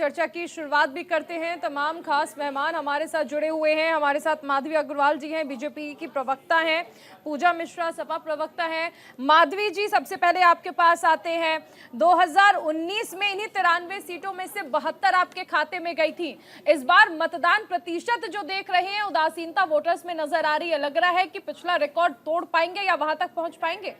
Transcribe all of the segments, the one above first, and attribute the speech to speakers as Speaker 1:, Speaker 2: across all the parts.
Speaker 1: चर्चा की शुरुआत भी करते हैं। तमाम खास मेहमान हमारे साथ जुड़े हुए हैं। हमारे साथ माधवी अग्रवाल जी हैं, बीजेपी की प्रवक्ता हैं, पूजा मिश्रा सपा प्रवक्ता हैं। माधवी जी, सबसे पहले आपके पास आते हैं। 2019 में इन्हीं 93 सीटों में से 72 आपके खाते में गई थी। इस बार मतदान प्रतिशत जो देख रहे हैं, उदासीनता वोटर्स में नजर आ रही है। लग रहा है कि पिछला रिकॉर्ड तोड़ पाएंगे या वहां तक पहुंच पाएंगे?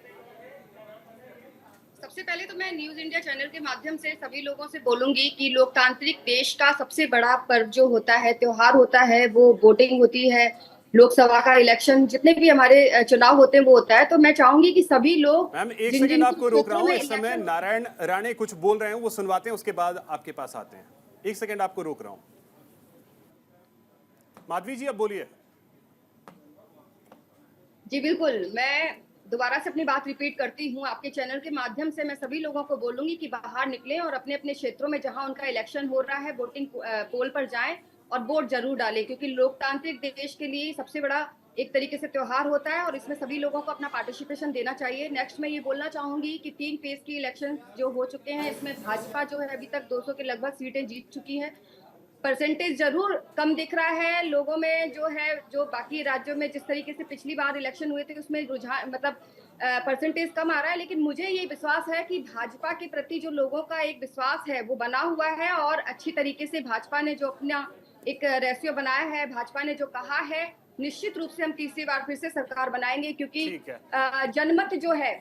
Speaker 2: सबसे पहले तो मैं न्यूज इंडिया चैनल के माध्यम से सभी लोगों से बोलूंगी कि लोकतांत्रिक देश का सबसे बड़ा पर्व जो होता है, त्योहार होता है, वो वोटिंग होती है। लोकसभा का इलेक्शन, जितने भी हमारे चुनाव होते हैं वो होता है। तो मैं चाहूंगी कि सभी लोग
Speaker 3: मैम एक
Speaker 2: जिन
Speaker 3: सेकंड
Speaker 2: जिन
Speaker 3: आपको रोक रहा
Speaker 2: क्षेत्रों
Speaker 3: हूं।
Speaker 2: में
Speaker 3: इस समय
Speaker 2: इलेक्शन
Speaker 3: नारायण राणे कुछ बोल रहे हैं, वो सुनवाते हैं, उसके बाद आपके पास आते हैं। एक सेकंड आपको रोक रहा हूं। माधवी जी, अब बोलिए।
Speaker 2: जी बिल्कुल, मैं दोबारा से अपनी बात रिपीट करती हूँ। आपके चैनल के माध्यम से मैं सभी लोगों को बोलूंगी कि बाहर निकलें और अपने अपने क्षेत्रों में जहां उनका इलेक्शन हो रहा है, वोटिंग पोल पर जाएं और वोट जरूर डालें, क्योंकि लोकतांत्रिक देश के लिए सबसे बड़ा एक तरीके से त्योहार होता है और इसमें सभी लोगों को अपना पार्टिसिपेशन देना चाहिए। नेक्स्ट मैं ये बोलना चाहूंगी कि 3 फेज की इलेक्शन जो हो चुके हैं, इसमें भाजपा जो है अभी तक 200 के लगभग सीटें जीत चुकी है। परसेंटेज जरूर कम दिख रहा है लोगों में, जो है जो बाकी राज्यों में जिस तरीके से पिछली बार इलेक्शन हुए थे उसमें रुझान मतलब परसेंटेज कम आ रहा है। लेकिन मुझे ये विश्वास है कि भाजपा के प्रति जो लोगों का एक विश्वास है वो बना हुआ है और अच्छी तरीके से भाजपा ने जो अपना एक रेशियो बनाया है, भाजपा ने जो कहा है, निश्चित रूप से हम तीसरी बार फिर से सरकार बनाएंगे। क्योंकि
Speaker 3: ठीक है।
Speaker 2: जनमत जो है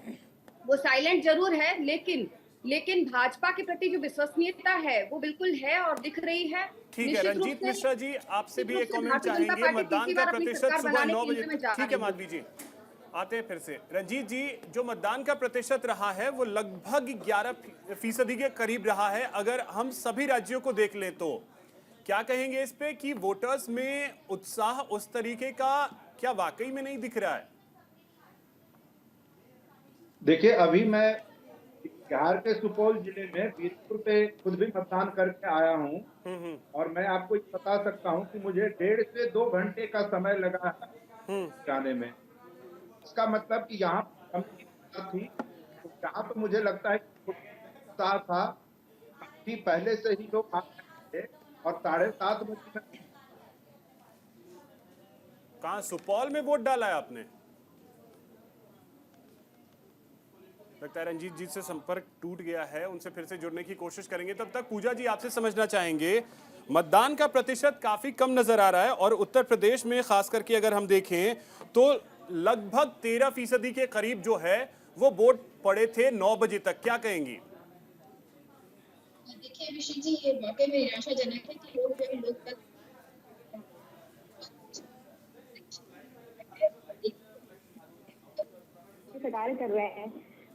Speaker 2: वो साइलेंट जरूर है, लेकिन भाजपा के प्रति जो विश्वसनीयता है वो बिल्कुल है और दिख रही है।
Speaker 3: ठीक है
Speaker 2: निश्चित रूप
Speaker 3: रंजीत
Speaker 2: से
Speaker 3: मिश्रा जी, आपसे भी एक कमेंट
Speaker 2: भारतीय जनता
Speaker 3: चाहेंगे।
Speaker 2: पार्टी
Speaker 3: मतदान
Speaker 2: तीसरी
Speaker 3: का
Speaker 2: बार अपनी
Speaker 3: प्रतिशत
Speaker 2: सरकार
Speaker 3: सुबह
Speaker 2: बनाने
Speaker 3: 9
Speaker 2: की
Speaker 3: बजे
Speaker 2: इंतजार में
Speaker 3: तक।
Speaker 2: जा
Speaker 3: ठीक
Speaker 2: रही
Speaker 3: है
Speaker 2: है।
Speaker 3: माधवी जी, आते हैं फिर से। रंजीत जी, जो मतदान का प्रतिशत रहा है वो लगभग 11% के करीब रहा है, अगर हम सभी राज्यों को देख लें तो। क्या कहेंगे इस पे कि वोटर्स में उत्साह उस तरीके का क्या वाकई में नहीं दिख रहा है?
Speaker 4: देखिए, अभी मैं बिहार के सुपौल जिले में वीरपुर पे खुद भी मतदान करके आया हूं और मैं आपको ये बता सकता हूं कि मुझे 1.5 से 2 घंटे का समय लगा है जाने में। इसका मतलब कि यहाँ कम की थी, तो यहाँ तो मुझे लगता है कि उत्साह था। काफी पहले से ही लोग आ रहे थे और 7:30 बजे में
Speaker 3: कहाँ सुपौल में वोट डाला है आपने? लगता है रंजीत जी से संपर्क टूट गया है, उनसे फिर से जुड़ने की कोशिश करेंगे। तब तक पूजा जी, आपसे समझना चाहेंगे, मतदान का प्रतिशत काफी कम नजर आ रहा है और उत्तर प्रदेश में खास करके अगर हम देखें तो लगभग 13% के करीब जो है वो वोट पड़े थे 9 बजे तक। क्या कहेंगी?
Speaker 5: देखिए अभिषेक जी, ये वाकई में निराशाजनक है कि लोग जो है लोकतंत्र कार्य कर रहे हैं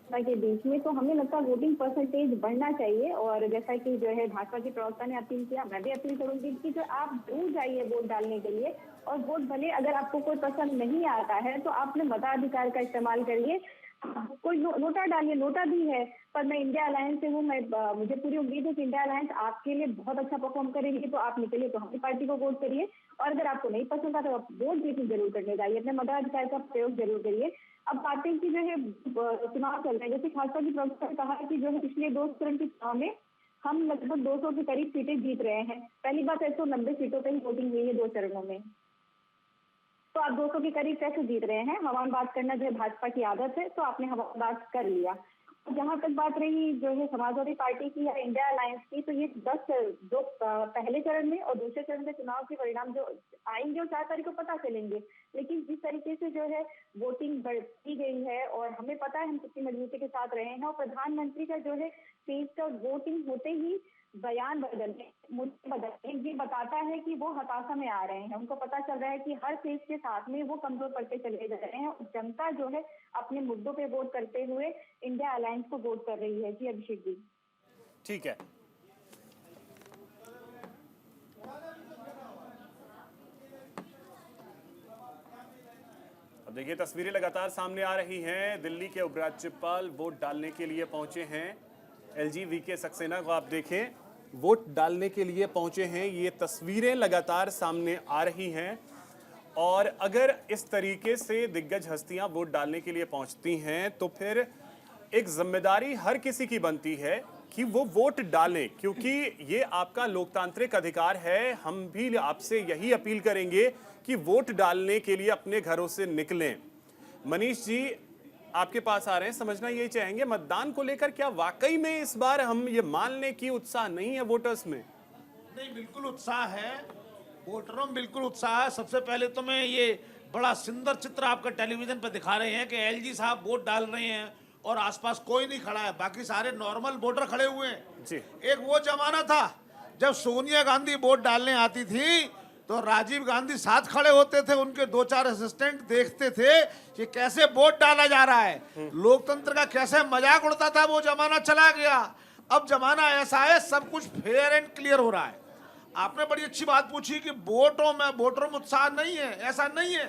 Speaker 5: के बीच में, तो हमें लगता है वोटिंग परसेंटेज बढ़ना चाहिए। और जैसा कि जो है भाजपा के प्रवक्ता ने अपील किया, मैं भी अपील करूंगी कि जो आप जरूर जाइए वोट डालने के लिए। और वोट भले अगर आपको कोई पसंद नहीं आता है तो आप अपने मताधिकार का इस्तेमाल करिए, कोई नोटा डालिए, नोटा भी है। पर मैं इंडिया अलायंस से हूँ, मैं मुझे पूरी उम्मीद है कि इंडिया अलायंस आपके लिए बहुत अच्छा परफॉर्म करेगी। तो आप निकलिए, तो हमारी पार्टी को वोट करिए। और अगर आपको नहीं पसंद आता तो आप वोट भी जरूर करने जाइए, अपने मताधिकार का प्रयोग जरूर करिए। अब बातें की जो है चुनाव चल रहे हैं, जैसे भाजपा की प्रवक्ता ने कहा है कि जो है पिछले 2 चरण के चुनाव में हम लगभग 200 के करीब सीटें जीत रहे हैं। पहली बात, 190 सीटों पर ही वोटिंग हुई है 2 चरणों में, तो आप 200 के करीब कैसे जीत रहे हैं? हवान बात करना जो है भाजपा की आदत है, तो आपने हवान बात कर लिया। जहां तक बात रही जो है समाजवादी पार्टी की या इंडिया अलायंस की, तो ये 10 जो पहले चरण में और दूसरे चरण में चुनाव के परिणाम जो आएंगे वो 4 तारीख को पता चलेंगे। लेकिन जिस तरीके से जो है वोटिंग बढ़ती गई है और हमें पता है हम कितनी मजबूती के साथ रहे हैं, और प्रधानमंत्री का जो है फेज का वोटिंग होते ही बयान बदलने, मुद्दे बदलने, ये बताता है कि वो हताशा में आ रहे हैं। उनको पता चल रहा है कि हर फेज के साथ में वो कमजोर पड़ते चले जा रहे हैं। जनता जो है अपने मुद्दों पे वोट करते हुए इंडिया अलायंस को वोट कर रही है। जी अभिषेक जी,
Speaker 3: ठीक है। अब देखिए, तस्वीरें लगातार सामने आ रही हैं। दिल्ली के उपराज्यपाल वोट डालने के लिए पहुंचे हैं। एलजी वीके सक्सेना को आप देखें, वोट डालने के लिए पहुंचे हैं। ये तस्वीरें लगातार सामने आ रही हैं और अगर इस तरीके से दिग्गज हस्तियां वोट डालने के लिए पहुंचती हैं तो फिर एक जिम्मेदारी हर किसी की बनती है कि वो वोट डालें, क्योंकि ये आपका लोकतांत्रिक अधिकार है। हम भी आपसे यही अपील करेंगे कि वोट डालने के लिए अपने घरों से निकलें। मनीष जी आपके पास आ रहे हैं, समझना यही चाहेंगे मतदान को लेकर क्या वाकई में इस बार हम ये मान लें कि उत्साह नहीं है वोटर्स में?
Speaker 6: नहीं, बिल्कुल उत्साह है, वोटरों में बिल्कुल उत्साह है। सबसे पहले तो मैं ये बड़ा सुंदर चित्र आपका टेलीविजन पर दिखा रहे हैं कि एलजी साहब वोट डाल रहे हैं और आसपास कोई नहीं खड़ा है, बाकी सारे नॉर्मल वोटर खड़े हुए हैं
Speaker 3: जी।
Speaker 6: एक वो जमाना था जब सोनिया गांधी वोट डालने आती थी तो राजीव गांधी साथ खड़े होते थे, उनके 2-4 असिस्टेंट देखते थे कि कैसे वोट डाला जा रहा है, लोकतंत्र का कैसे मजाक उड़ता था। वो जमाना चला गया, अब जमाना ऐसा है सब कुछ फेयर एंड क्लियर हो रहा है। आपने बड़ी अच्छी बात पूछी कि वोटरों में उत्साह नहीं है, ऐसा नहीं है।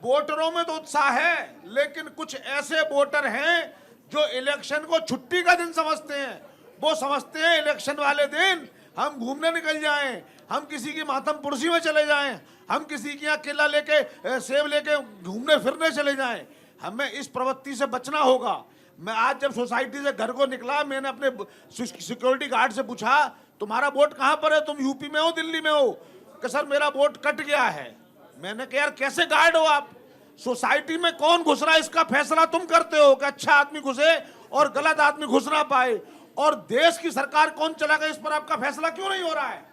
Speaker 6: वोटरों में तो उत्साह है, लेकिन कुछ ऐसे वोटर हैं जो इलेक्शन को छुट्टी का दिन समझते हैं। वो समझते हैं इलेक्शन वाले दिन हम घूमने निकल जाएं, हम किसी की मातम पुरसी में चले जाएं, हम किसी के यहाँ केला लेके सेब लेके घूमने फिरने चले जाएं। हमें इस प्रवृत्ति से बचना होगा। मैं आज जब सोसाइटी से घर को निकला, मैंने अपने सिक्योरिटी गार्ड से पूछा तुम्हारा वोट कहाँ पर है, तुम यूपी में हो दिल्ली में हो? कि सर मेरा वोट कट गया है। मैंने कहा यार कैसे गार्ड हो आप, सोसाइटी में कौन घुस रहा है इसका फैसला तुम करते हो कि अच्छा आदमी घुसे और गलत आदमी घुस ना पाए, और देश की सरकार कौन चलाएगा इस पर आपका फैसला क्यों नहीं हो रहा है?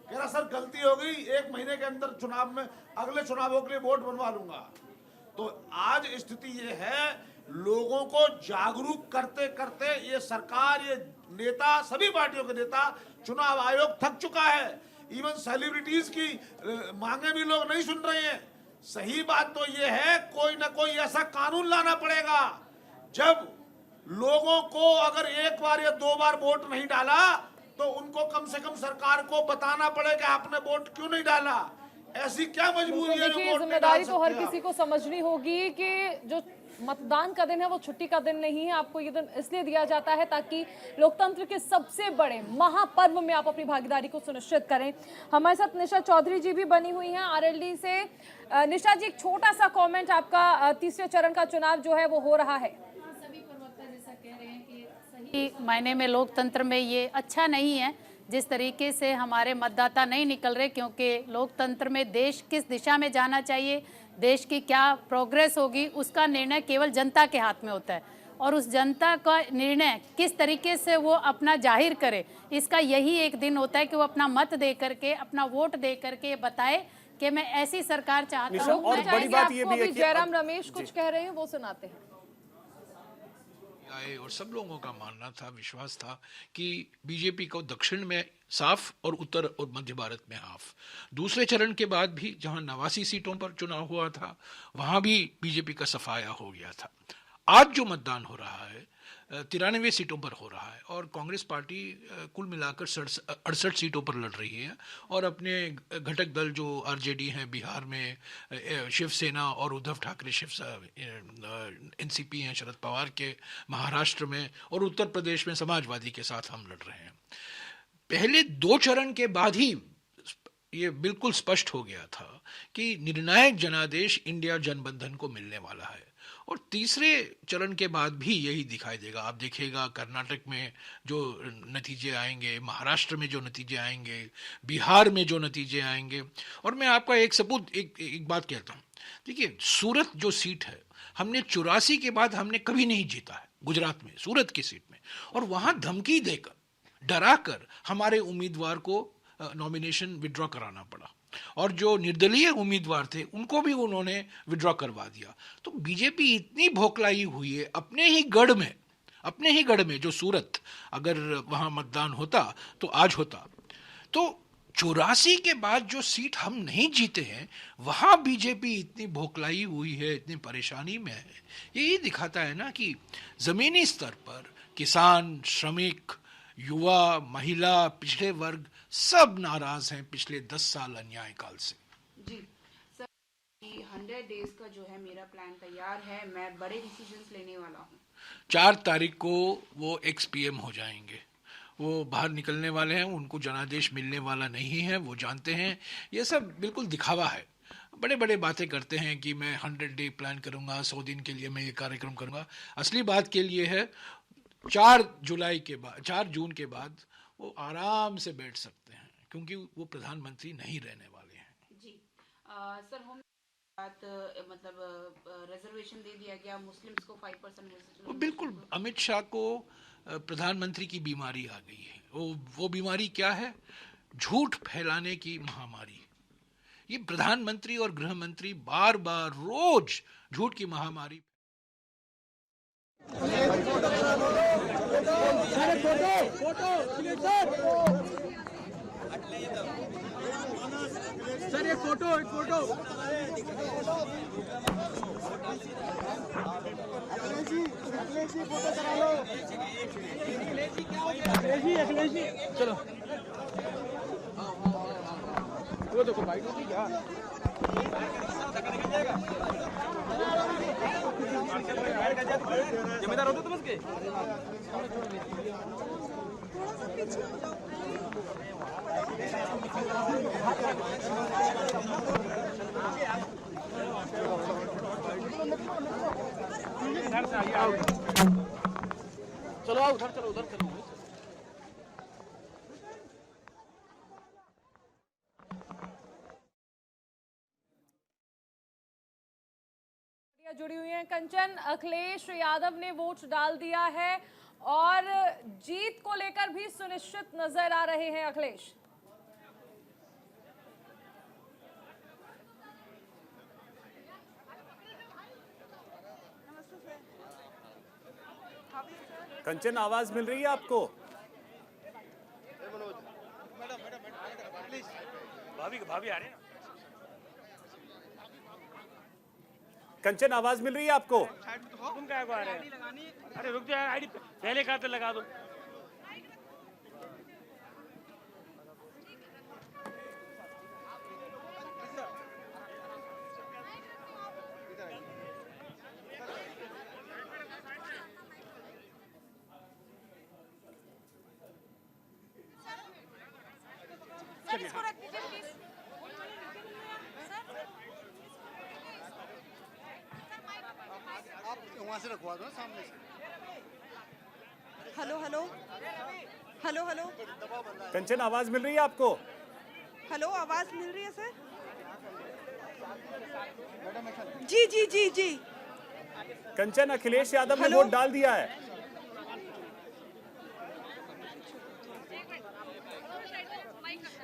Speaker 6: कह रहा सर गलती हो गई, 1 महीने के अंदर चुनाव में अगले चुनावों के लिए वोट बनवा लूंगा। तो आज स्थिति ये है, लोगों को जागरूक करते करते ये सरकार, ये नेता, सभी पार्टियों के नेता, चुनाव आयोग थक चुका है। इवन सेलिब्रिटीज की मांगे भी लोग नहीं सुन रहे हैं। सही बात तो ये है कोई ना कोई ऐसा कानून लाना पड़ेगा जब लोगों को अगर 1 बार या 2 बार वोट नहीं डाला तो उनको कम से कम सरकार को बताना पड़े कि आपने वोट क्यों नहीं डाला। ऐसी क्या मजबूरी है?
Speaker 1: देखिए जिम्मेदारी तो हर किसी को समझनी होगी कि जो मतदान का दिन है वो छुट्टी का दिन नहीं है। आपको ये दिन इसलिए दिया जाता है ताकि लोकतंत्र के सबसे बड़े महापर्व में आप अपनी भागीदारी को सुनिश्चित करें। हमारे साथ निशा चौधरी जी भी बनी हुई हैं आरएलडी से। निशा जी एक छोटा सा कमेंट आपका, तीसरे चरण का चुनाव जो है वो हो रहा है।
Speaker 7: सभी प्रवक्ता जैसा कह रहे हैं कि सही मायने में लोकतंत्र में ये अच्छा नहीं है जिस तरीके से हमारे मतदाता नहीं निकल रहे, क्योंकि लोकतंत्र में देश किस दिशा में जाना चाहिए, देश की क्या प्रोग्रेस होगी, उसका निर्णय केवल जनता के हाथ में होता है। और उस जनता का निर्णय किस तरीके से वो अपना जाहिर करे, इसका यही एक दिन होता है कि वो अपना मत दे करके, अपना वोट दे करके बताए कि मैं ऐसी सरकार चाहता हूँ।
Speaker 3: और बड़ी बात ये भी है कि
Speaker 1: जयराम रमेश कुछ कह रहे हैं, वो सुनाते हैं।
Speaker 8: आए और सब लोगों का मानना था, विश्वास था कि बीजेपी को दक्षिण में साफ और उत्तर और मध्य भारत में हाफ। दूसरे चरण के बाद भी जहां 89 सीटों पर चुनाव हुआ था वहां भी बीजेपी का सफाया हो गया था। आज जो मतदान हो रहा है 93 सीटों पर हो रहा है और कांग्रेस पार्टी कुल मिलाकर 68 सीटों पर लड़ रही है और अपने घटक दल जो आरजेडी हैं बिहार में, शिवसेना और उद्धव ठाकरे एनसीपी हैं शरद पवार के महाराष्ट्र में, और उत्तर प्रदेश में समाजवादी के साथ हम लड़ रहे हैं। पहले 2 चरण के बाद ही ये बिल्कुल स्पष्ट हो गया था कि निर्णायक जनादेश इंडिया जनबंधन को मिलने वाला है, और तीसरे चरण के बाद भी यही दिखाई देगा। आप देखिएगा कर्नाटक में जो नतीजे आएंगे, महाराष्ट्र में जो नतीजे आएंगे, बिहार में जो नतीजे आएंगे। और मैं आपका एक सबूत एक बात कहता हूँ, देखिए सूरत जो सीट है हमने 84 के बाद हमने कभी नहीं जीता है गुजरात में, सूरत की सीट में, और वहाँ धमकी देकर डरा कर हमारे उम्मीदवार को नॉमिनेशन विड्रॉ कराना पड़ा, और जो निर्दलीय उम्मीदवार थे उनको भी उन्होंने विड्रॉ करवा दिया। तो बीजेपी इतनी भोकलाई हुई है अपने ही गढ़ में जो सूरत, अगर वहाँ मतदान होता तो आज होता। तो 84 के बाद जो सीट हम नहीं जीते हैं वहाँ बीजेपी इतनी भोकलाई हुई है, इतनी परेशानी में है। यही दिखाता है ना कि ज़मीनी स्तर पर किसान, श्रमिक, युवा, महिला, पिछड़े वर्ग सब नाराज हैं पिछले 10 साल अन्याय काल से।
Speaker 9: जी सर, 100 डेज का जो है मेरा प्लान तैयार है, मैं बड़े डिसीजंस लेने वाला हूँ।
Speaker 8: 4 तारीख को वो XPM हो जाएंगे, वो बाहर निकलने वाले हैं, उनको जनादेश मिलने वाला नहीं है, वो जानते हैं। ये सब बिल्कुल दिखावा है। बड़े बड़े बातें करते हैं कि मैं 100 डे प्लान करूंगा, 100 दिन के लिए मैं ये कार्यक्रम करूंगा। असली बात के लिए है 4 जून के बाद वो आराम से बैठ सकते हैं, क्योंकि वो प्रधानमंत्री नहीं रहने वाले हैं।
Speaker 9: जी सर, हम बात मतलब रिजर्वेशन दे दिया गया मुस्लिम्स को 5%।
Speaker 8: बिल्कुल, अमित शाह को प्रधानमंत्री की बीमारी आ गई है। वो बीमारी क्या है? झूठ फैलाने की महामारी। ये प्रधानमंत्री और गृह मंत्री बार बार रोज झूठ की महामारी।
Speaker 10: सर एक फोटो चलो वो देखो बाइक होगी क्या? जिम्मेदार होते तुम इसके। चलो आओ उधर चलो
Speaker 1: जुड़ी हुई हैं कंचन। अखिलेश यादव ने वोट डाल दिया है और जीत को लेकर भी सुनिश्चित नजर आ रहे हैं अखिलेश।
Speaker 3: कंचन, आवाज मिल रही है आपको?
Speaker 10: भाभी आ रहे हैं।
Speaker 3: कंचन, आवाज मिल रही है आपको?
Speaker 10: तुम क्या आ रहे हैं? अरे रुक जाओ, आईडी पहले खाते लगा दो।
Speaker 11: वहाँ से रखवा दो सामने से।
Speaker 12: हेलो हेलो हेलो हेलो
Speaker 3: कंचन, आवाज मिल रही है आपको?
Speaker 12: हेलो, आवाज मिल रही है सर? जी जी जी जी।
Speaker 3: कंचन, अखिलेश यादव ने
Speaker 12: हेलो?
Speaker 3: वोट डाल दिया है।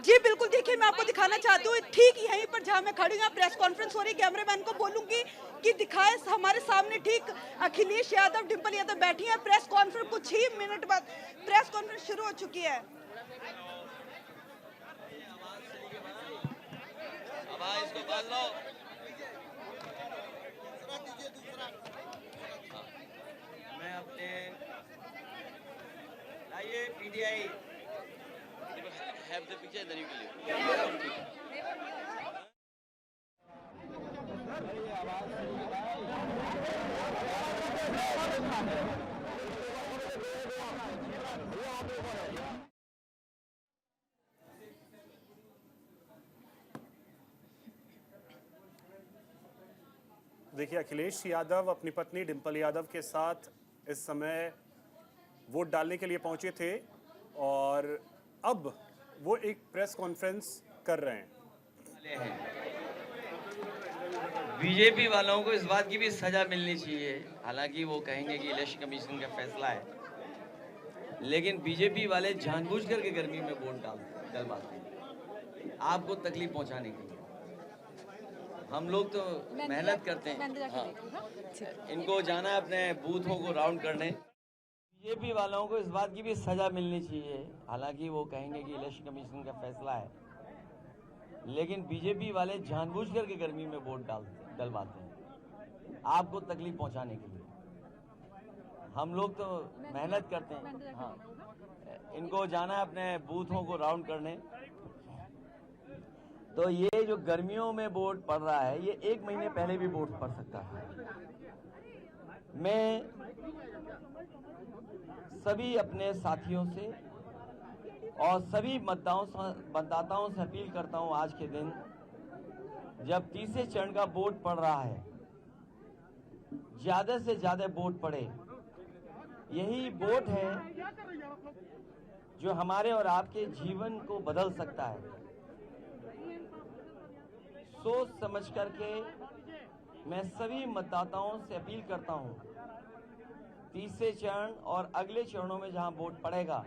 Speaker 12: जी बिल्कुल, देखिए मैं आपको दिखाना चाहती हूँ ठीक यहीं पर जहाँ मैं खड़ी हूँ, प्रेस कॉन्फ्रेंस हो रही। कैमरामैन को बोलूंगी कि दिखाए हमारे सामने ठीक अखिलेश यादव, डिंपल यादव बैठी हैं। प्रेस कॉन्फ्रेंस कुछ ही मिनट बाद प्रेस कॉन्फ्रेंस शुरू हो चुकी है।
Speaker 11: मैं अपने आइए PTI have the picture then you can leave.
Speaker 3: देखिए, अखिलेश यादव अपनी पत्नी डिंपल यादव के साथ इस समय वोट डालने के लिए पहुंचे थे और अब वो एक प्रेस कॉन्फ्रेंस कर रहे हैं।
Speaker 11: बीजेपी वालों को इस बात की भी सजा मिलनी चाहिए, हालांकि वो कहेंगे कि इलेक्शन कमीशन का फैसला है, लेकिन बीजेपी वाले जानबूझकर के गर्मी में वोट डलवाते हैं आपको तकलीफ पहुंचाने के लिए। हम लोग तो मेहनत करते हैं। हाँ। इनको जाना है अपने बूथों को राउंड करने। बीजेपी वालों को इस बात की भी सजा मिलनी चाहिए, हालांकि वो कहेंगे कि इलेक्शन कमीशन का फैसला है, लेकिन बीजेपी वाले जानबूझकर के गर्मी में वोट डलवाते हैं आपको तकलीफ पहुंचाने के लिए। हम लोग तो मेहनत करते हैं। हाँ। इनको जाना है अपने बूथों को राउंड करने। तो ये जो गर्मियों में वोट पड़ रहा है, ये 1 महीने पहले भी वोट पड़ सकता है। मैं सभी अपने साथियों से और सभी मतदाताओं से अपील करता हूं, आज के दिन जब तीसरे चरण का वोट पड़ रहा है, ज्यादा से ज्यादा वोट पड़े यही वोट है जो हमारे और आपके जीवन को बदल सकता है। सोच समझ करके मैं सभी मतदाताओं से अपील करता हूं, तीसरे चरण और अगले चरणों में जहां वोट पड़ेगा,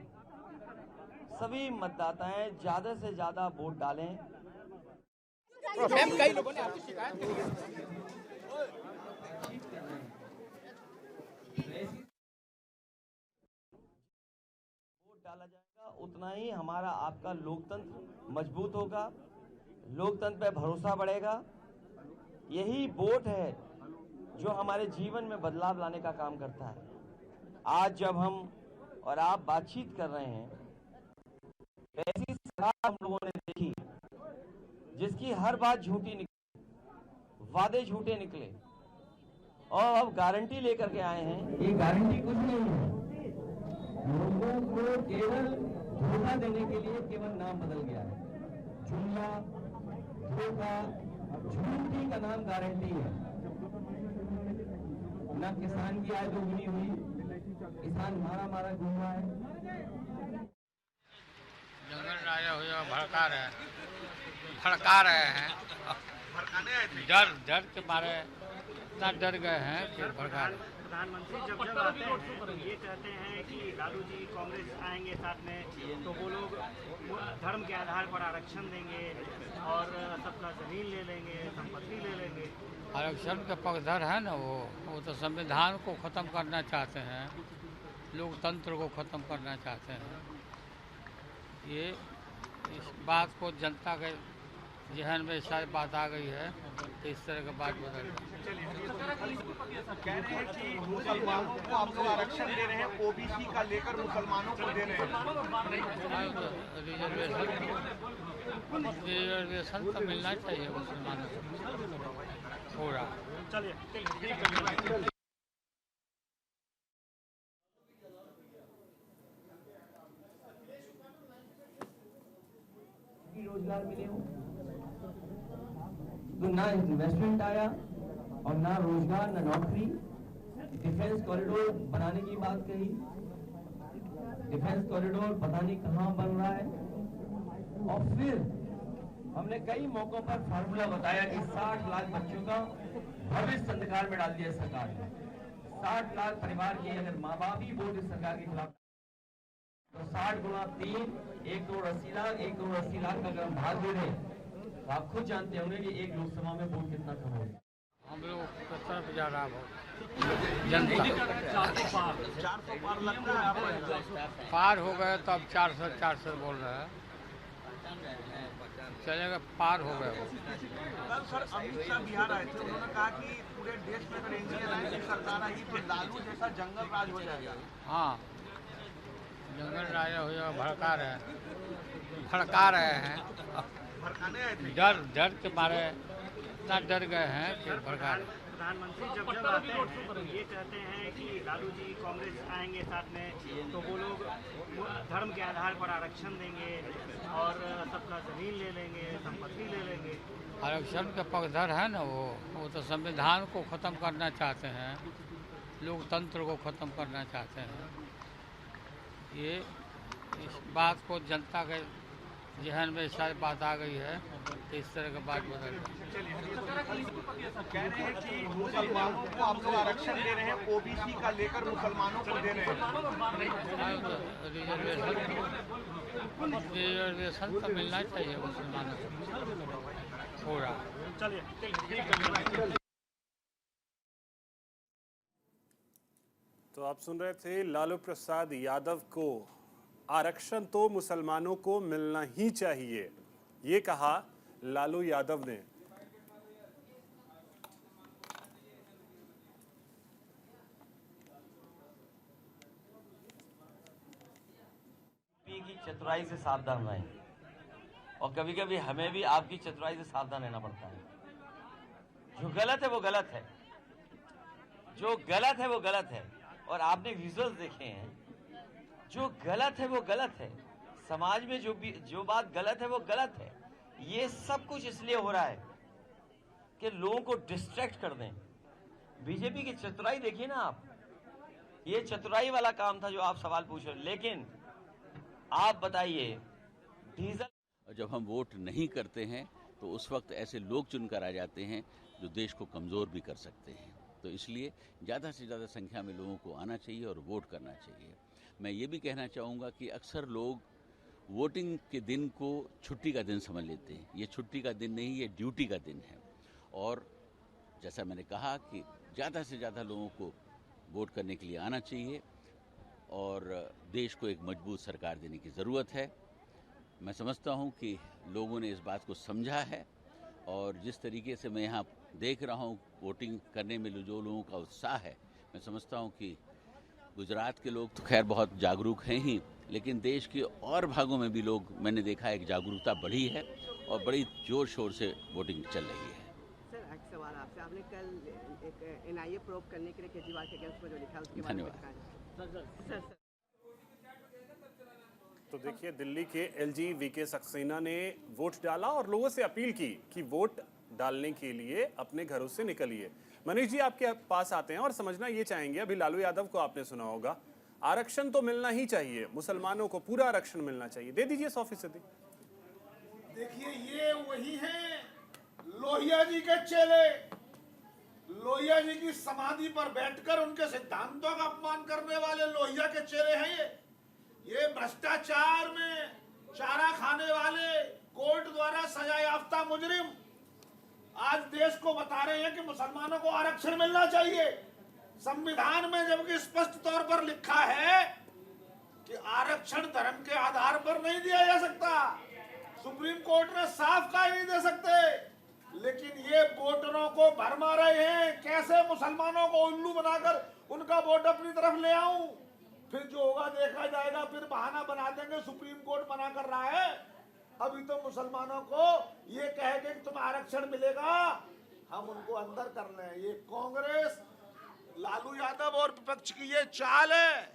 Speaker 11: सभी मतदाताएं ज्यादा से ज्यादा वोट डालें।
Speaker 13: कई लोगों ने आपकी शिकायत की
Speaker 11: वोट डाला जाएगा, उतना ही हमारा आपका लोकतंत्र मजबूत होगा, लोकतंत्र पे भरोसा बढ़ेगा। यही वोट है जो हमारे जीवन में बदलाव लाने का काम करता है। आज जब हम और आप बातचीत कर रहे हैं, ऐसी सरकार हम लोगों ने देखी जिसकी हर बात झूठी निकली, वादे झूठे निकले, और अब गारंटी लेकर के आए हैं। ये गारंटी कुछ नहीं है, लोगों को केवल धोखा देने के लिए केवल नाम बदल गया है। जुमला, धोखा, झूठी का नाम गारंटी है। ना किसान की आय दोगुनी हुई, किसान मारा घूम रहा है।
Speaker 14: जंगल राजा हुआ भड़का रहे हैं डर के मारे इतना डर गए हैं कि भड़का रहे।
Speaker 10: प्रधानमंत्री जब आते हैं तो ये कहते हैं कि लालू जी कांग्रेस आएंगे साथ में, तो वो लोग धर्म के आधार पर आरक्षण देंगे और सबका जमीन ले लेंगे, संपत्ति ले लेंगे।
Speaker 14: आरक्षण के पक्षधर है ना, वो तो संविधान को ख़त्म करना चाहते हैं, लोकतंत्र को ख़त्म करना चाहते हैं। ये इस बात को जनता के जहन में शायद बात आ गई है, तो इस तरह की बात बदल
Speaker 6: कह रहे हैं कि मुसलमानों को आप लोग आरक्षण दे रहे हैं, ओबीसी का लेकर मुसलमानों को दे रहे हैं।
Speaker 14: रिजर्वेशन तो मिलना चाहिए मुसलमानों को पूरा।
Speaker 10: चलिए
Speaker 11: रोजगार मिले हो तो ना इन्वेस्टमेंट आया और ना रोजगार ना नौकरी। डिफेंस कॉरिडोर बनाने की बात कही, डिफेंस कॉरिडोर पता नहीं कहां बन रहा है। और फिर हमने कई मौकों पर फार्मूला बताया कि 60 लाख बच्चों का भविष्य अंधकार में डाल दिया सरकार ने। 60 लाख परिवार के अगर माँ बाप ही वोट इस सरकार के खिलाफ, तो 60 गुणा 3 1,80,00,000 1,80,00,000 का अगर हम भाग दे दें तो आप खुद जानते होंगे कि एक लोकसभा में वोट कितना कम होगा।
Speaker 14: हम लोग किस तरफ जा रहा है जनता
Speaker 6: 400 पार लगता है आपको?
Speaker 14: पार हो गए तो अब 400 बोल रहे हैं, चलेगा पार हो गए वो।
Speaker 6: कल सर अमित शाह बिहार आए थे, उन्होंने कहा कि पूरे देश में अगर एनडीए की सरकार आई तो लालू जैसा जंगल राज हो जाएगा।
Speaker 14: हाँ, जंगल राजा हुआ भड़का रहे हैं डर के मारे इतना डर गए हैं कि भड़का रहे।
Speaker 10: प्रधानमंत्री जब आते हैं तो ये कहते हैं कि लालू जी कांग्रेस आएंगे साथ में, तो वो लोग धर्म के आधार पर आरक्षण देंगे और सबका जमीन ले लेंगे, संपत्ति ले लेंगे।
Speaker 14: आरक्षण के पक्षधर है ना, वो तो संविधान को ख़त्म करना चाहते हैं, लोकतंत्र को ख़त्म करना चाहते हैं। ये इस बात को जनता के जहन में शायद बात आ गई है, तो इस तरह की बात बदल गई।
Speaker 6: कह रहे हैं कि मुसलमानों को आप लोग आरक्षण दे रहे हैं, ओबीसी का लेकर मुसलमानों को दे रहे हैं।
Speaker 14: रिजर्वेशन तो मिलना चाहिए मुसलमानों को पूरा।
Speaker 10: चलिए
Speaker 3: तो आप सुन रहे थे लालू प्रसाद यादव को आरक्षण तो मुसलमानों को मिलना ही चाहिए, ये कहा लालू यादव ने।
Speaker 11: की चतुराई से सावधान रहें, और कभी कभी हमें भी आपकी चतुराई से सावधान रहना पड़ता है। जो गलत है वो गलत है, जो गलत है वो गलत है। और आपने विजुअल्स देखे हैं, जो गलत है वो गलत है। समाज में जो बात गलत है वो गलत है। ये सब कुछ इसलिए हो रहा है कि लोगों को डिस्ट्रैक्ट कर दें। बीजेपी की चतुराई देखिए ना आप, ये चतुराई वाला काम था जो आप सवाल पूछ रहे, लेकिन आप बताइए डीजल
Speaker 13: जब हम वोट नहीं करते हैं तो उस वक्त ऐसे लोग चुनकर आ जाते हैं जो देश को कमज़ोर भी कर सकते हैं। तो इसलिए ज़्यादा से ज़्यादा संख्या में लोगों को आना चाहिए और वोट करना चाहिए। मैं ये भी कहना चाहूँगा कि अक्सर लोग वोटिंग के दिन को छुट्टी का दिन समझ लेते हैं। ये छुट्टी का दिन नहीं, ये ड्यूटी का दिन है। और जैसा मैंने कहा कि ज़्यादा से ज़्यादा लोगों को वोट करने के लिए आना चाहिए और देश को एक मजबूत सरकार देने की ज़रूरत है। मैं समझता हूं कि लोगों ने इस बात को समझा है और जिस तरीके से मैं यहाँ देख रहा हूं वोटिंग करने में जो लोगों का उत्साह है, मैं समझता हूं कि गुजरात के लोग तो खैर बहुत जागरूक हैं ही, लेकिन देश के और भागों में भी लोग, मैंने देखा है कि जागरूकता बढ़ी है और बड़ी जोर शोर से वोटिंग चल रही है।
Speaker 15: सर, एक सवाल आपसे, आपने कल एक एनआईए प्रोब करने के लिए केजरीवाल के अगेंस्ट में जो लिखा उसके बारे में
Speaker 13: धन्यवाद।
Speaker 3: तो देखिए, दिल्ली के एलजी वीके सक्सेना ने वोट डाला और लोगों से अपील की कि वोट डालने के लिए अपने घरों से निकलिए। मनीष जी आपके पास आते हैं और समझना ये चाहेंगे, अभी लालू यादव को आपने सुना होगा, आरक्षण तो मिलना ही चाहिए, मुसलमानों को पूरा आरक्षण मिलना चाहिए, दे दीजिए 100%।
Speaker 6: देखिए, ये वही हैं लोहिया जी के चेले, लोहिया जी की समाधि पर बैठकर उनके सिद्धांतों का अपमान करने वाले लोहिया के चेले हैं। ये भ्रष्टाचार में चारा खाने वाले कोर्ट द्वारा सजा याफ्ता मुजरिम आज देश को बता रहे हैं कि मुसलमानों को आरक्षण मिलना चाहिए। संविधान में जबकि स्पष्ट तौर पर लिखा है कि आरक्षण धर्म के आधार पर नहीं दिया जा सकता, सुप्रीम कोर्ट ने साफ कहा नहीं दे सकते, लेकिन ये वोटरों को भरमा रहे हैं। कैसे मुसलमानों को उल्लू बनाकर उनका वोट अपनी तरफ ले आऊं, फिर जो होगा देखा जाएगा, फिर बहाना बना देंगे सुप्रीम कोर्ट मना कर रहा है। अभी तो मुसलमानों को ये कहेंगे कि तुम्हें आरक्षण मिलेगा, हम उनको अंदर कर लें। ये कांग्रेस, लालू यादव और विपक्ष की ये चाल है।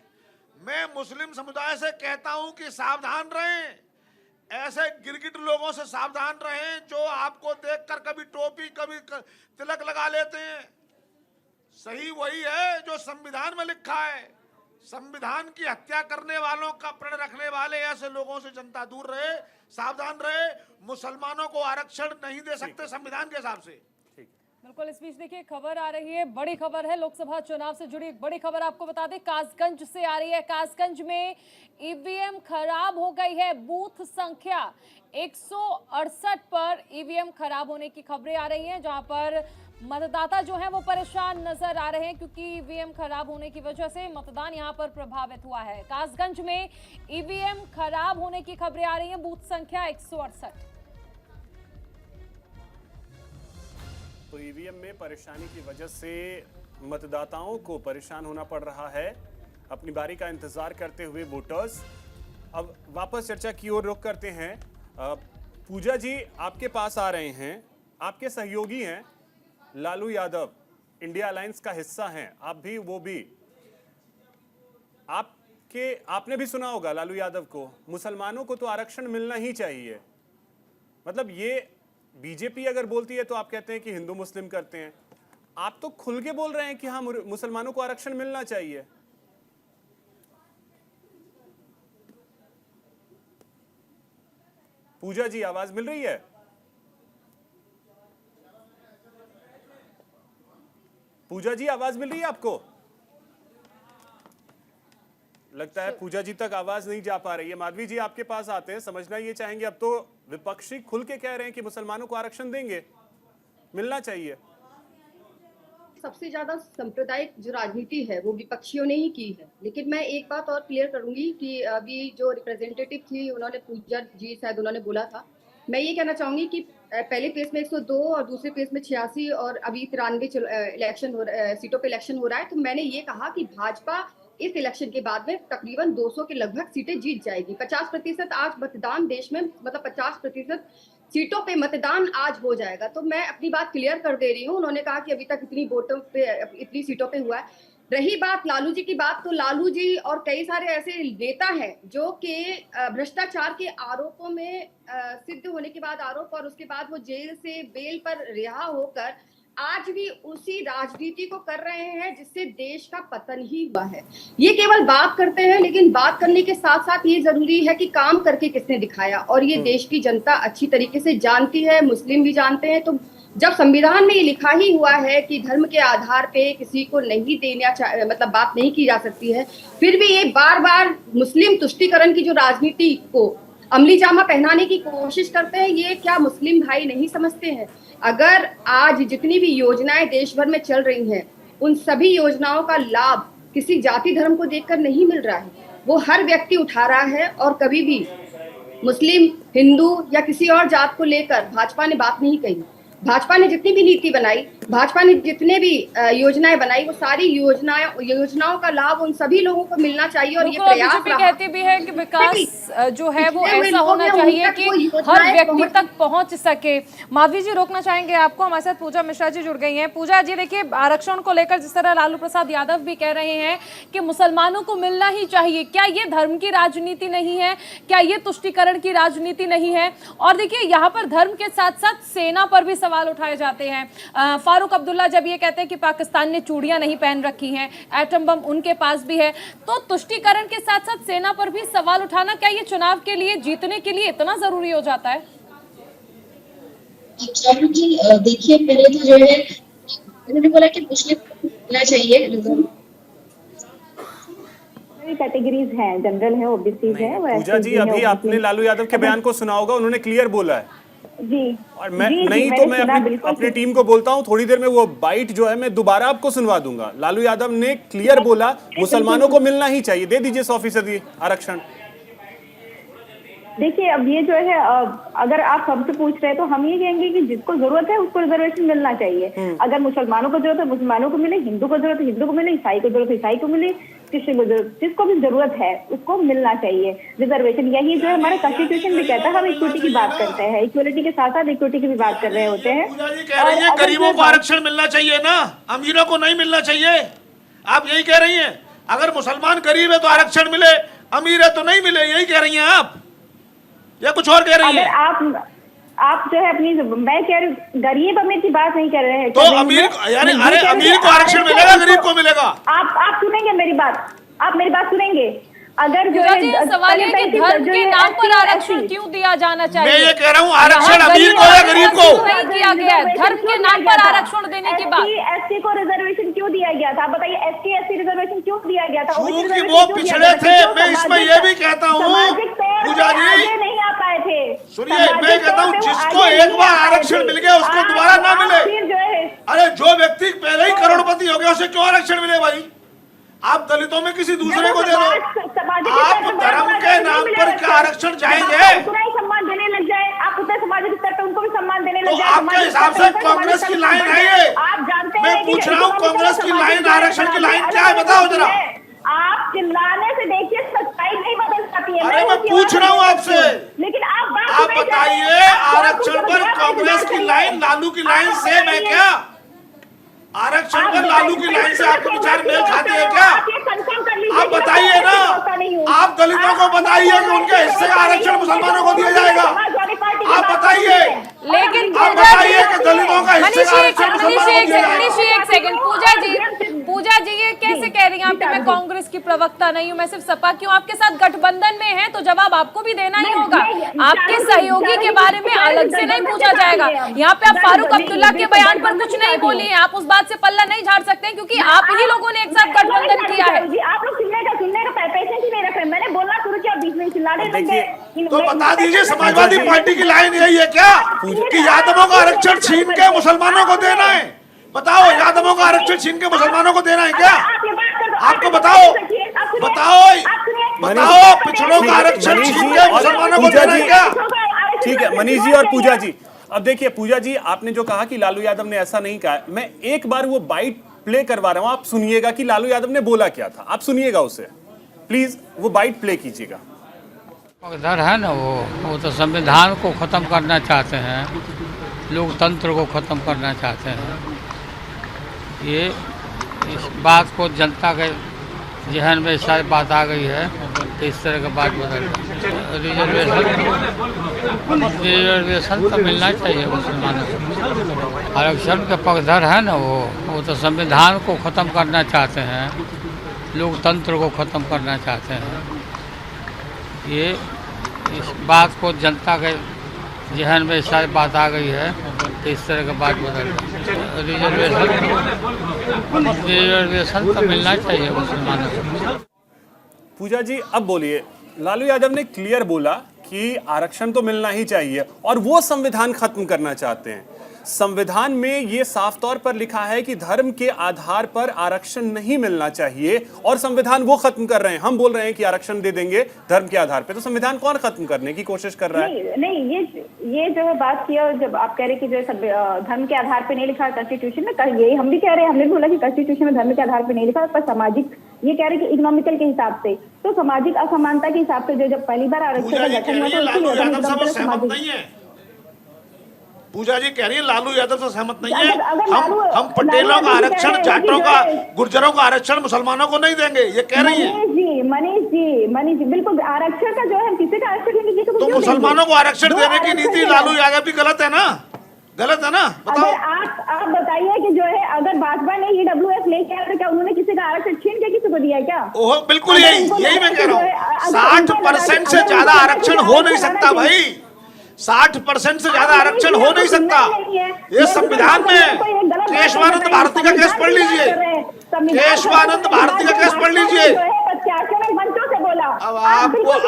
Speaker 6: मैं मुस्लिम समुदाय से कहता हूं कि सावधान रहें, ऐसे गिरगिट लोगों से सावधान रहें जो आपको देखकर कभी टोपी कभी तिलक लगा लेते हैं। सही वही है जो संविधान में लिखा है। संविधान की हत्या करने वालों का प्रण रखने वाले ऐसे लोगों से जनता दूर रहे, सावधान रहे। मुसलमानों को आरक्षण नहीं दे सकते संविधान के हिसाब से।
Speaker 1: बिल्कुल। इस बीच देखिए खबर आ रही है, बड़ी खबर है, लोकसभा चुनाव से जुड़ी एक बड़ी खबर आपको बता दें, कासगंज से आ रही है। कासगंज में ईवीएम खराब हो गई है। बूथ संख्या 168 पर ईवीएम खराब होने की खबरें आ रही हैं, जहां पर मतदाता जो हैं वो परेशान नजर आ रहे हैं क्योंकि ईवीएम खराब होने की वजह से मतदान यहां पर प्रभावित हुआ है। कासगंज में ईवीएम खराब होने की खबरें आ रही हैं। बूथ संख्या 168।
Speaker 3: तो ईवीएम में परेशानी की वजह से मतदाताओं को परेशान होना पड़ रहा है, अपनी बारी का इंतजार करते हुए वोटर्स। अब वापस चर्चा की ओर रुख करते हैं। पूजा जी आपके पास आ रहे हैं, आपके सहयोगी हैं लालू यादव, इंडिया अलायंस का हिस्सा हैं, आप भी वो भी। आपने भी सुना होगा लालू यादव को, मुसलमानों को तो आरक्षण मिलना ही चाहिए। मतलब ये बीजेपी अगर बोलती है तो आप कहते हैं कि हिंदू मुस्लिम करते हैं, आप तो खुल के बोल रहे हैं कि हाँ मुसलमानों को आरक्षण मिलना चाहिए। पूजा जी आवाज मिल रही है? पूजा जी आवाज मिल रही है आपको? लगता है पूजा जी तक आवाज नहीं जा पा रही है। माधवी जी आपके पास आते हैं, समझना ये चाहेंगे, अब तो विपक्षी खुल के कह रहे हैं कि मुसलमानों को आरक्षण देंगे, मिलना चाहिए।
Speaker 2: सबसे ज्यादा सांप्रदायिक जो राजनीति है वो विपक्षियों ने ही की है। लेकिन मैं एक बात और क्लियर करूंगी कि अभी जो रिप्रेजेंटेटिव थी उन्होंने, पूजा जी शायद उन्होंने बोला था, मैं ये कहना चाहूंगी कि पहले फेज में 102 और दूसरे फेज में 86 और अभी 93 इलेक्शन सीटों पे इलेक्शन हो रहा है। तो मैंने ये कहा कि भाजपा इस इलेक्शन के बाद में तकरीबन 200 के लगभग सीटें जीत जाएगी। 50% आज मतदान देश में, मतलब 50% सीटों पे मतदान आज हो जाएगा। तो मैं अपनी बात क्लियर कर दे रही हूँ। उन्होंने कहा कि अभी तक इतनी वोटों पे, इतनी सीटों पे हुआ है। रही बात लालू जी की बात, तो लालू जी और कई सारे ऐसे नेता हैं जो कि भ्रष्टाचार के आरोपों में सिद्ध होने के बाद आरोप, और उसके बाद वो जेल से बेल पर रिहा होकर आज भी उसी राजनीति को कर रहे हैं जिससे देश का पतन ही हुआ है। ये केवल बात करते हैं, लेकिन बात करने के साथ साथ ये जरूरी है कि काम करके किसने दिखाया, और ये देश की जनता अच्छी तरीके से जानती है, मुस्लिम भी जानते हैं। तो जब संविधान में ये लिखा ही हुआ है कि धर्म के आधार पे किसी को नहीं देना मतलब बात नहीं की जा सकती है, फिर भी ये बार बार मुस्लिम तुष्टीकरण की जो राजनीति को अमली जामा पहनाने की कोशिश करते हैं, ये क्या मुस्लिम भाई नहीं समझते हैं? अगर आज जितनी भी योजनाएं देश भर में चल रही हैं, उन सभी योजनाओं का लाभ किसी जाति धर्म को देखकर नहीं मिल रहा है, वो हर व्यक्ति उठा रहा है। और कभी भी मुस्लिम, हिंदू या किसी और जात को लेकर भाजपा ने बात नहीं कही। भाजपा ने जितनी भी नीति बनाई, भाजपा ने जितने भी योजनाएं बनाई, वो सारी योजनाओं का लाभ उन सभी लोगों को मिलना चाहिए। और ये प्रयास
Speaker 1: कहती भी है कि विकास जो है वो ऐसा होना चाहिए कि हर व्यक्ति तक पहुंच सके। माधवी जी, रोकना चाहेंगे आपको। हमारे साथ पूजा मिश्रा जी जुड़ गई हैं। पूजा जी, देखिए, आरक्षण को लेकर जिस तरह लालू प्रसाद यादव भी कह रहे हैं कि मुसलमानों को मिलना ही चाहिए, क्या ये धर्म की राजनीति नहीं है? क्या ये तुष्टीकरण की राजनीति नहीं है? और देखिए, यहाँ पर धर्म के साथ साथ सेना पर भी सवाल उठाए जाते हैं। फारूक अब्दुल्ला जब ये कहते हैं कि पाकिस्तान ने चूड़ियां नहीं पहन रखी हैं, एटम बम उनके पास भी है, तो तुष्टीकरण के साथ साथ सेना पर भी सवाल उठाना क्या ये चुनाव के लिए, जीतने के लिए इतना जरूरी हो जाता है?
Speaker 16: देखिए, पहले तो जो है उन्होंने बोला कि मुस्लिम को मिलना चाहिए,
Speaker 5: कैटेगरीज हैं, जनरल है, ओबीसी है।
Speaker 3: पूजा जी, अभी आपने लालू यादव के बयान को सुना होगा, उन्होंने क्लियर बोला है
Speaker 5: जी।
Speaker 3: और मैं नहीं तो मैं अपनी टीम को बोलता हूं, थोड़ी देर में वो बाइट जो है मैं दोबारा आपको सुनवा दूंगा। लालू यादव ने क्लियर बोला मुसलमानों को मिलना ही चाहिए, दे दीजिए 100% आरक्षण।
Speaker 5: देखिए, अब ये जो है, अगर आप हमसे पूछ रहे हैं तो हम ये कहेंगे कि जिसको जरूरत है उसको रिजर्वेशन मिलना चाहिए। अगर मुसलमानों को जरूरत है मुसलमानों को मिले, हिंदू को जरूरत है हिंदू को मिले, ईसाई को जरूरत है ईसाई को मिले, क्रिश्चियन को जरूरत, जिसको भी जरूरत है उसको मिलना चाहिए रिजर्वेशन। यही जो है हमारा कॉन्स्टिट्यूशन भी कहता है। हम इक्विटी की बात करते हैं, इक्वलिटी के साथ साथ इक्विटी की भी बात कर रहे होते हैं।
Speaker 6: गरीबों को आरक्षण मिलना चाहिए ना, अमीरों को नहीं मिलना चाहिए। आप यही कह रही हैं, अगर मुसलमान गरीब है तो आरक्षण मिले, अमीर है तो नहीं मिले, यही कह रही हैं आप या कुछ और कह रही हैं?
Speaker 5: अगर आप जो है अपनी, मैं कह रही हूँ गरीब अमीर की बात नहीं कर रहे हैं।
Speaker 6: तो अमीर, यानी अरे अमीर को आरक्षण मिलेगा, गरीब को मिलेगा?
Speaker 5: आप सुनेंगे मेरी बात, आप मेरी बात सुनेंगे। अगर जो
Speaker 1: है सवाल है कि धर्म के नाम पर आरक्षण क्यों दिया जाना चाहिए?
Speaker 6: मैं ये कह रहा हूँ, आरक्षण अमीर को या गरीब को
Speaker 1: नहीं किया गया है। धर्म के नाम पर आरक्षण देने की बात,
Speaker 5: एसटी को रिजर्वेशन क्यों दिया गया था? आप बताइए, एसटी एससी रिजर्वेशन क्यों दिया गया था?
Speaker 6: क्योंकि वो पिछड़े थे। मैं इसमें ये भी कहता हूँ पूजा जी,
Speaker 5: नहीं आ पाए थे।
Speaker 6: सुनिए, मैं कहता हूँ जिसको एक बार आरक्षण मिल गया उसको दोबारा ना मिले। अरे जो व्यक्ति पहले ही करोड़पति हो गया उसे क्यों आरक्षण मिले भाई? आप दलितों में किसी दूसरे को दे दो। आप धर्म के नाम पर क्या आरक्षण चाहेंगे?
Speaker 5: उतना ही सम्मान देने लग जाए, आप उतना सामाजिक स्तर पर उनको भी सम्मान देने लग जाए।
Speaker 6: आपके हिसाब से कांग्रेस की लाइन है ये?
Speaker 5: आप जानते हैं,
Speaker 6: मैं पूछ रहा हूँ कांग्रेस की लाइन, आरक्षण की लाइन क्या है, बताओ जरा।
Speaker 5: आप चिल्लाने से देखिए सच्चाई नहीं बदल पाती है।
Speaker 6: अरे मैं पूछ रहा हूँ आपसे,
Speaker 5: लेकिन
Speaker 6: आप बताइए आरक्षण पर कांग्रेस की लाइन लालू की लाइन सेम है क्या? आरक्षण पर लालू की लाइन से आपके विचार मेल खाते हैं क्या? आप बताइए ना, आप दलितों को बताइए कि उनके हिस्से का आरक्षण मुसलमानों को दिया जाएगा। आप बताइए,
Speaker 1: लेकिन
Speaker 6: आप बताइए कि दलितों का हिस्से का आरक्षण मुसलमानों को दिया जाएगा।
Speaker 1: एक सेकंड, पूजा जी ये कैसे कह रही हैं आप कि मैं कांग्रेस की प्रवक्ता नहीं हूं, मैं सिर्फ सपा की हूं? आपके साथ गठबंधन में है तो जवाब आपको भी देना ही होगा। आपके सहयोगी के बारे में अलग से नहीं पूछा जाएगा। यहाँ पे आप फारूक अब्दुल्ला के बयान पर कुछ नहीं बोली हैं, आप उस बात से पल्ला नहीं झाड़ सकते क्योंकि आप ही लोगों ने एक साथ गठबंधन किया है।
Speaker 5: आप लोग सुनने का पैसेंस ही नहीं रख रहे। मैंने बोलना शुरू किया, बीच में चिल्लाने लग गए।
Speaker 6: तो बता दीजिए, समाजवादी पार्टी की लाइन यही है क्या कि यादवों का आरक्षण छीन के मुसलमानों को देना है? बताओ, यादवों का आरक्षण छीन के मुसलमानों को देना है क्या? आपको बताओ, पिछड़ों का आरक्षण छीन के मुसलमानों को देना है क्या?
Speaker 3: ठीक है मनीष जी और पूजा जी, अब देखिए पूजा जी, आपने जो कहा कि लालू यादव ने ऐसा नहीं कहा, मैं एक बार वो बाइट प्ले करवा रहा हूं, आप सुनिएगा कि लालू यादव ने बोला क्या था। आप सुनिएगा उसे, प्लीज वो बाइट प्ले कीजिएगा।
Speaker 14: इधर है ना, वो तो संविधान को खत्म करना चाहते हैं, लोकतंत्र को खत्म करना चाहते हैं। ये इस बात को जनता के जहन में शायद बात आ गई है तो इस तरह की बात बदल रिजर्वेशन तो मिलना चाहिए मुसलमानों को। आरक्षण के पक्षधर है ना वो तो संविधान को ख़त्म करना चाहते हैं, लोकतंत्र को ख़त्म करना चाहते हैं। ये इस बात को जनता के जहन में शायद बात आ गई है तो इस तरह की बात बदल रिजर्वेशन तो मिलना चाहिए मुसलमानों को।
Speaker 3: पूजा जी अब बोलिए, लालू यादव ने क्लियर बोला कि आरक्षण तो मिलना ही चाहिए और वो संविधान खत्म करना चाहते हैं। संविधान में ये साफ तौर पर लिखा है कि धर्म के आधार पर आरक्षण नहीं मिलना चाहिए और संविधान वो खत्म कर रहे हैं। हम बोल रहे हैं कि आरक्षण दे देंगे धर्म के आधार पे, तो संविधान कौन खत्म करने की कोशिश कर रहा है?
Speaker 5: नहीं, ये जो बात किया, जब आप कह रहे कि जो धर्म के आधार पे नहीं लिखा है कॉन्स्टिट्यूशन में, यही हम भी कह रहे हैं। हमने भी बोला कि कॉन्स्टिट्यूशन में धर्म के आधार पे नहीं लिखा, पर सामाजिक, ये कह रहे कि इकोनॉमिकल के हिसाब से, तो सामाजिक असमानता के हिसाब से जब पहली बार आरक्षण का गठन हुआ तो
Speaker 6: पूजा जी कह रही है लालू यादव से सहमत नहीं है। हम पटेलों का आरक्षण, जाटों का, गुर्जरों का आरक्षण मुसलमानों को नहीं देंगे, ये कह रही है।
Speaker 5: मनीष जी बिल्कुल, आरक्षण का जो है किसी का आरक्षण,
Speaker 6: तो मुसलमानों को आरक्षण देने की नीति लालू यादव की गलत है ना? गलत है ना? बताओ।
Speaker 5: आप बताइए कि जो है अगर भाजपा ने EWS लेके आया तो क्या उन्होंने किसी का आरक्षण छीन के किसी को दिया क्या?
Speaker 6: ओह बिल्कुल, यही मैं कह रहा हूँ। 60% से ज्यादा आरक्षण हो नहीं सकता भाई, 60% से ज्यादा आरक्षण हो नहीं सकता। ये संविधान में केशवानंद भारती का केस पढ़ लीजिए, केशवानंद भारती का केस पढ़ लीजिए। अब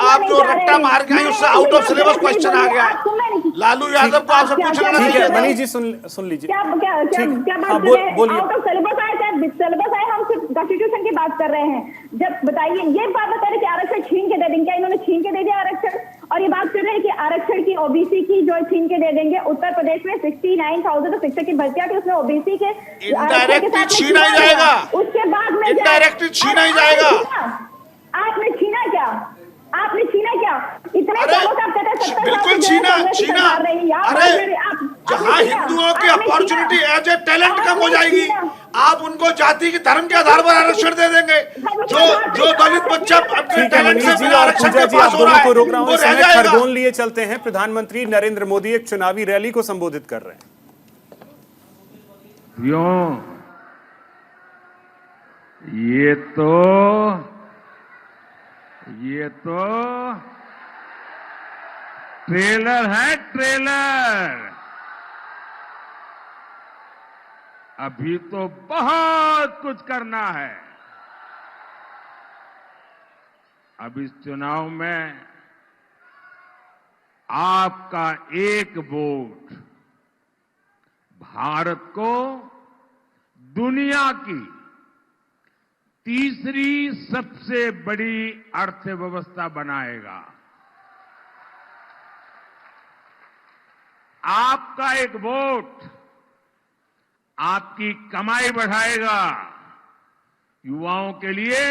Speaker 6: आप जो रट्टा मार के आए उससे आउट ऑफ सिलेबस क्वेश्चन आ गया। लालू यादव को आपसे पूछना चाहिए।
Speaker 3: मनीष जी सुन लीजिए,
Speaker 5: क्या बोलिए। आउट ऑफ सिलेबस आया, सिलेबस आया, हम सिर्फ कॉन्स्टिट्यूशन की बात कर रहे हैं। जब बताइए, ये बात बता रहे कि आरक्षण छीन के दे देंगे, क्या इन्होंने छीन के दे दिया आरक्षण? और ये बात कर रहे हैं कि आरक्षण की OBC की जो छीन के दे देंगे। उत्तर प्रदेश में 69,000 शिक्षक की भर्तियां थी, उसमें OBC के
Speaker 6: इनडायरेक्टली छीना ही जाएगा।
Speaker 5: उसके बाद में
Speaker 6: इनडायरेक्टली छीना ही जाएगा।
Speaker 5: आपने छीना क्या? आपने छीना क्या? इतने सालों से आप कहते हैं
Speaker 6: बिल्कुल छीना। अरे जहाँ हिंदुओं की अपॉर्चुनिटी एज ए टैलेंट कम हो जाएगी, आप उनको जाति के धर्म के आधार पर आरक्षण दे देंगे। जो दलित बच्चा अपने टैलेंट से आरक्षण के पास हो रहा है,
Speaker 3: रोक रहा हूं, इस समय खरगोन लिए चलते हैं। प्रधानमंत्री नरेंद्र मोदी एक चुनावी रैली को संबोधित कर रहे हैं।
Speaker 17: ये तो ट्रेलर है, ट्रेलर। अभी तो बहुत कुछ करना है। अब इस चुनाव में आपका एक वोट भारत को दुनिया की तीसरी सबसे बड़ी अर्थव्यवस्था बनाएगा। आपका एक वोट आपकी कमाई बढ़ाएगा, युवाओं के लिए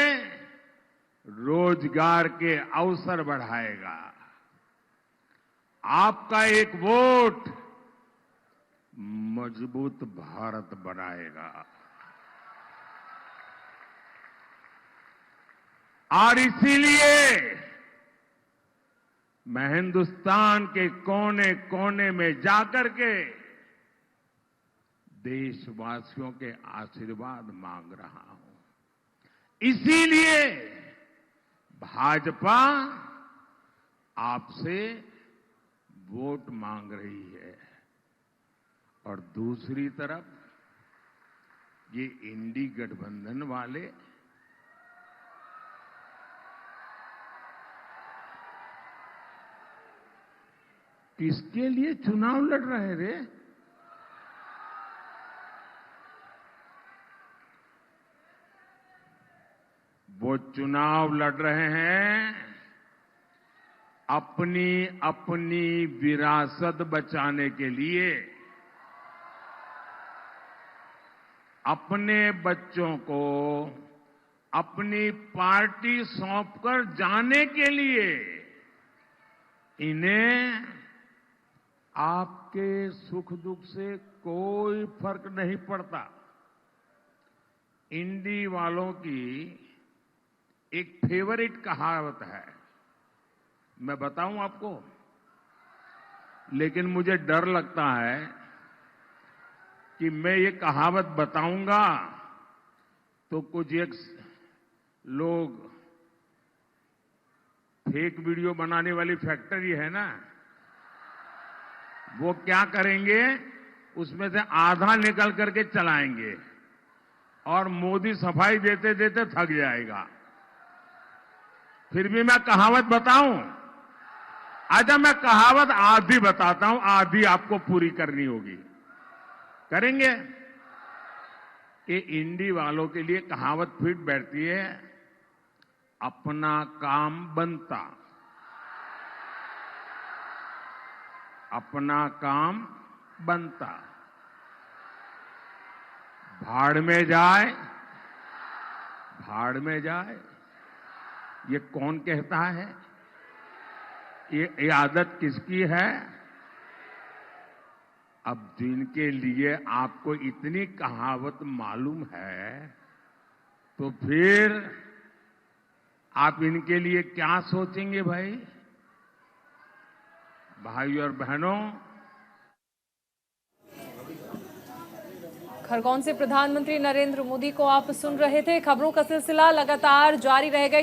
Speaker 17: रोजगार के अवसर बढ़ाएगा। आपका एक वोट मजबूत भारत बनाएगा। और इसीलिए मैं हिंदुस्तान के कोने कोने में जाकर के देशवासियों के आशीर्वाद मांग रहा हूं। इसीलिए भाजपा आपसे वोट मांग रही है। और दूसरी तरफ ये इंडी गठबंधन वाले किसके लिए चुनाव लड़ रहे रे? वो चुनाव लड़ रहे हैं अपनी अपनी विरासत बचाने के लिए, अपने बच्चों को अपनी पार्टी सौंपकर जाने के लिए। इन्हें आपके सुख दुख से कोई फर्क नहीं पड़ता। इंडी वालों की एक फेवरेट कहावत है, मैं बताऊं आपको, लेकिन मुझे डर लगता है कि मैं ये कहावत बताऊंगा तो कुछ एक लोग फेक वीडियो बनाने वाली फैक्ट्री है ना, वो क्या करेंगे, उसमें से आधा निकल करके चलाएंगे और मोदी सफाई देते देते थक जाएगा। फिर भी मैं कहावत बताऊं? अच्छा, मैं कहावत आधी बताता हूं, आधी आपको पूरी करनी होगी। करेंगे? ये इंडी वालों के लिए कहावत फिट बैठती है, अपना काम बनता, अपना काम बनता, भाड़ में जाए, भाड़ में जाए, ये कौन कहता है? ये आदत किसकी है? अब जिनके लिए आपको इतनी कहावत मालूम है, तो फिर आप इनके लिए क्या सोचेंगे भाई? भाई और बहनों,
Speaker 1: खरगोन से प्रधानमंत्री नरेंद्र मोदी को आप सुन रहे थे। खबरों का सिलसिला लगातार जारी रहेगा।